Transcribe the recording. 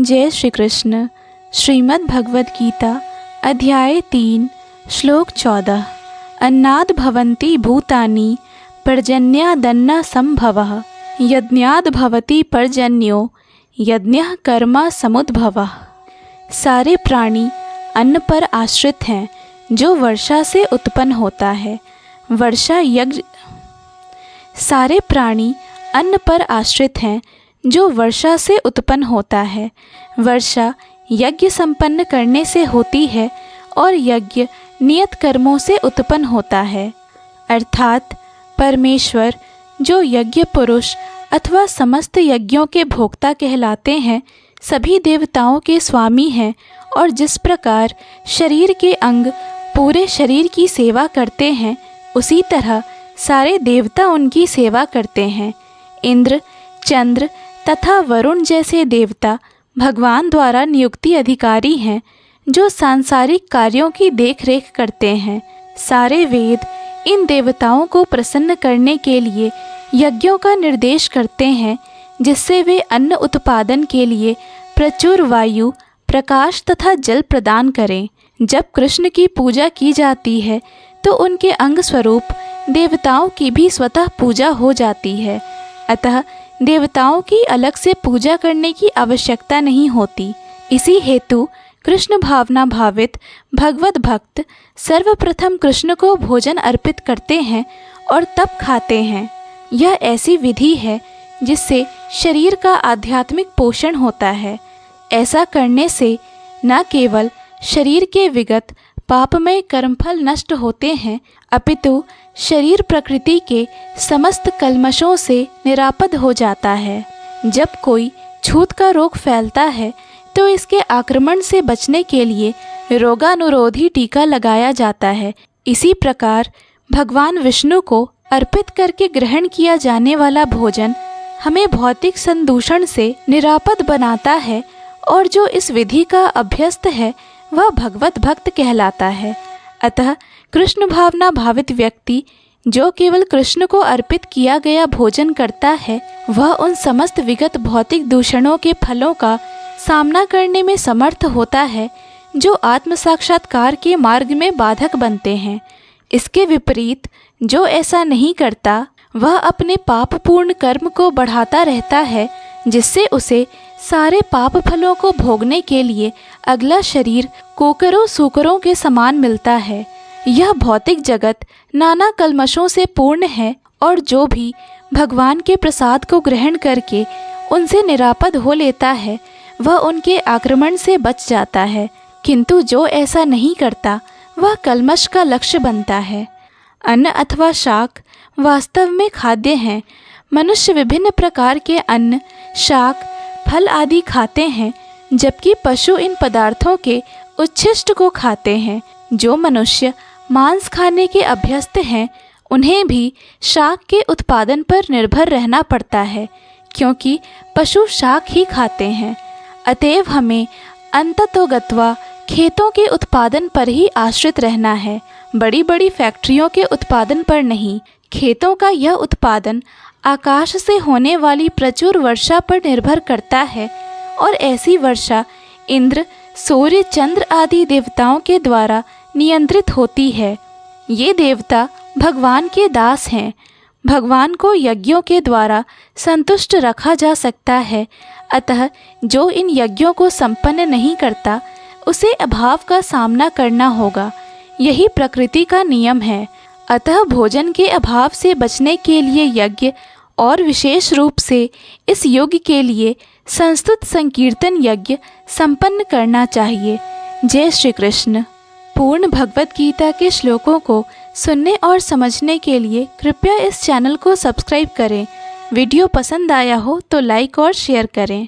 जय श्री कृष्ण। श्रीमद् भगवद गीता अध्याय 3 श्लोक 14। अन्नाद् भवन्ति भूतानि पर्जन्यादन्न संभवः यज्ञाद् भवति पर्जन्यो यज्ञः कर्म समुद्भवः। सारे प्राणी अन्न पर आश्रित हैं जो वर्षा से उत्पन्न होता है। वर्षा यज्ञ सारे प्राणी अन्न पर आश्रित हैं जो वर्षा से उत्पन्न होता है। वर्षा यज्ञ संपन्न करने से होती है और यज्ञ नियत कर्मों से उत्पन्न होता है। अर्थात परमेश्वर जो यज्ञ पुरुष अथवा समस्त यज्ञों के भोक्ता कहलाते हैं, सभी देवताओं के स्वामी हैं और जिस प्रकार शरीर के अंग पूरे शरीर की सेवा करते हैं, उसी तरह सारे देवता उनकी सेवा करते हैं। इंद्र, चंद्र तथा वरुण जैसे देवता भगवान द्वारा नियुक्ति अधिकारी हैं जो सांसारिक कार्यों की देखरेख करते हैं। सारे वेद इन देवताओं को प्रसन्न करने के लिए यज्ञों का निर्देश करते हैं, जिससे वे अन्न उत्पादन के लिए प्रचुर वायु, प्रकाश तथा जल प्रदान करें। जब कृष्ण की पूजा की जाती है तो उनके अंग स्वरूप देवताओं की भी स्वतः पूजा हो जाती है। अतः देवताओं की अलग से पूजा करने की आवश्यकता नहीं होती। इसी हेतु कृष्ण भावना भावित भगवत भक्त सर्वप्रथम कृष्ण को भोजन अर्पित करते हैं और तब खाते हैं। यह ऐसी विधि है जिससे शरीर का आध्यात्मिक पोषण होता है। ऐसा करने से न केवल शरीर के विगत पापमय कर्मफल नष्ट होते हैं, अपितु शरीर प्रकृति के समस्त कल्मशों से निरापद हो जाता है। जब कोई छूत का रोग फैलता है तो इसके आक्रमण से बचने के लिए रोगानुरोधी टीका लगाया जाता है। इसी प्रकार भगवान विष्णु को अर्पित करके ग्रहण किया जाने वाला भोजन हमें भौतिक संदूषण से निरापद बनाता है और जो इस विधि का अभ्यस्त है वह भगवत भक्त कहलाता है। अतः कृष्ण भावना भावित व्यक्ति जो केवल कृष्ण को अर्पित किया गया भोजन करता है, वह उन समस्त विगत भौतिक दूषणों के फलों का सामना करने में समर्थ होता है जो आत्म साक्षात्कार के मार्ग में बाधक बनते हैं। इसके विपरीत जो ऐसा नहीं करता, वह अपने पापपूर्ण कर्म को बढ़ाता रहता है, जिससे उसे सारे पाप फलों को भोगने के लिए अगला शरीर कोकरों सूकरों के समान मिलता है। यह भौतिक जगत नाना कल्मशों से पूर्ण है और जो भी भगवान के प्रसाद को ग्रहण करके उनसे निरापद हो लेता है, वह उनके आक्रमण से बच जाता है। किंतु जो ऐसा नहीं करता, वह कल्मश का लक्ष्य बनता है। अन्न अथवा शाक वास्तव में खाद्य हैं। मनुष्य विभिन्न प्रकार के अन्न, शाक, फल आदि खाते हैं, जबकि पशु इन पदार्थों के उच्छिष्ट को खाते हैं। जो मनुष्य मांस खाने के अभ्यस्त हैं, उन्हें भी शाक के उत्पादन पर निर्भर रहना पड़ता है, क्योंकि पशु शाक ही खाते हैं। अतएव हमें अंततोगत्वा खेतों के उत्पादन पर ही आश्रित रहना है, बड़ी बड़ी फैक्ट्रियों के उत्पादन पर नहीं। खेतों का यह उत्पादन आकाश से होने वाली प्रचुर वर्षा पर निर्भर करता है और ऐसी वर्षा इंद्र, सूर्य, चंद्र आदि देवताओं के द्वारा नियंत्रित होती है। ये देवता भगवान के दास हैं। भगवान को यज्ञों के द्वारा संतुष्ट रखा जा सकता है। अतः जो इन यज्ञों को संपन्न नहीं करता, उसे अभाव का सामना करना होगा। यही प्रकृति का नियम है। अतः भोजन के अभाव से बचने के लिए यज्ञ और विशेष रूप से इस युग के लिए संस्तुत संकीर्तन यज्ञ संपन्न करना चाहिए। जय श्री कृष्ण। पूर्ण भगवद गीता के श्लोकों को सुनने और समझने के लिए कृपया इस चैनल को सब्सक्राइब करें। वीडियो पसंद आया हो तो लाइक और शेयर करें।